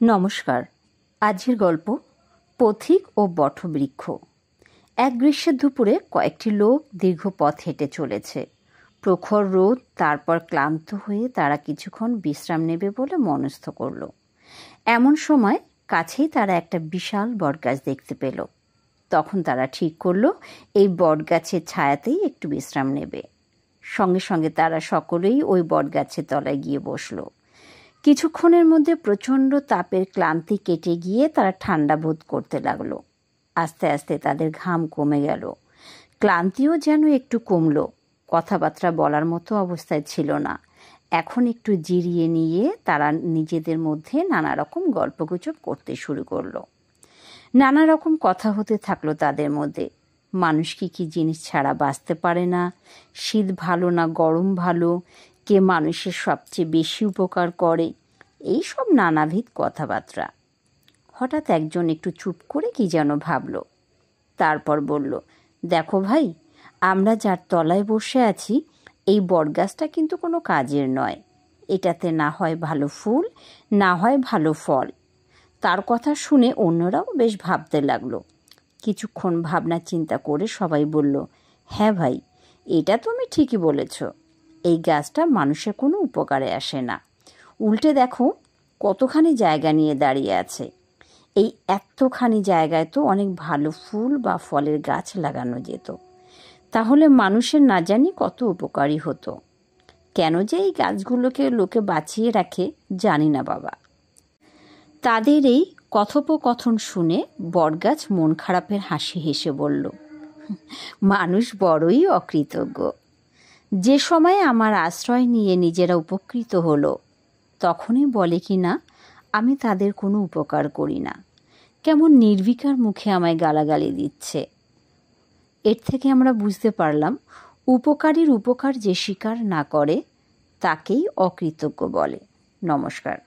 নমস্কার। আজকের গল্প পথিক ও বটবৃক্ষ। এক গ্রীষ্মের দুপুরে কয়েকটি লোক দীর্ঘ পথ হেঁটে চলেছে। প্রখর রোদ, তারপর ক্লান্ত হয়ে তারা কিছুক্ষণ বিশ্রাম নেবে বলে মনস্থ করল। এমন সময় কাছেই তারা একটা বিশাল বটগাছ দেখতে পেল। তখন তারা ঠিক করলো এই বটগাছের ছায়াতেই একটু বিশ্রাম নেবে। সঙ্গে সঙ্গে তারা সকলেই ওই বটগাছের তলায় গিয়ে বসলো। কিছুক্ষণের মধ্যে প্রচণ্ড তাপের ক্লান্তি কেটে গিয়ে তারা ঠান্ডা বোধ করতে লাগলো। আস্তে আস্তে তাদের ঘাম কমে গেল, ক্লান্তিও যেন একটু কমলো। কথাবার্তা বলার মতো অবস্থায় ছিল না। এখন একটু জিরিয়ে নিয়ে তারা নিজেদের মধ্যে নানা রকম গল্পগুজব করতে শুরু করলো। নানা রকম কথা হতে থাকলো তাদের মধ্যে। মানুষ কি জিনিস ছাড়া বাঁচতে পারে না, শীত ভালো না গরম ভালো, কে মানুষের সবচেয়ে বেশি উপকার করে, এই সব নানাবিধ কথাবার্তা। হঠাৎ একজন একটু চুপ করে কি যেন ভাবল, তারপর বলল, দেখো ভাই, আমরা যার তলায় বসে আছি এই বটগাছটা কিন্তু কোনো কাজের নয়। এটাতে না হয় ভালো ফুল, না হয় ভালো ফল। তার কথা শুনে অন্যরাও বেশ ভাবতে লাগলো। কিছুক্ষণ ভাবনা চিন্তা করে সবাই বলল, হ্যাঁ ভাই, এটা তুমি ঠিকই বলেছ। এই গাছটা মানুষের কোনো উপকারে আসে না, উল্টে দেখো কতখানি জায়গা নিয়ে দাঁড়িয়ে আছে। এই এতখানি জায়গায় তো অনেক ভালো ফুল বা ফলের গাছ লাগানো যেত, তাহলে মানুষের না জানি কত উপকারী হতো। কেন যে এই গাছগুলোকে লোকে বাঁচিয়ে রাখে জানি না বাবা। তাদের এই কথোপকথন শুনে বটগাছ মন খারাপের হাসি হেসে বলল, মানুষ বড়ই অকৃতজ্ঞ। যে সময় আমার আশ্রয় নিয়ে নিজেরা উপকৃত হলো, তখনই বলে কি না আমি তাদের কোনো উপকার করি না। কেমন নির্বিকার মুখে আমায় গালাগালি দিচ্ছে। এর থেকে আমরা বুঝতে পারলাম, উপকারীর উপকার যে স্বীকার না করে তাকেই অকৃতজ্ঞ বলে। নমস্কার।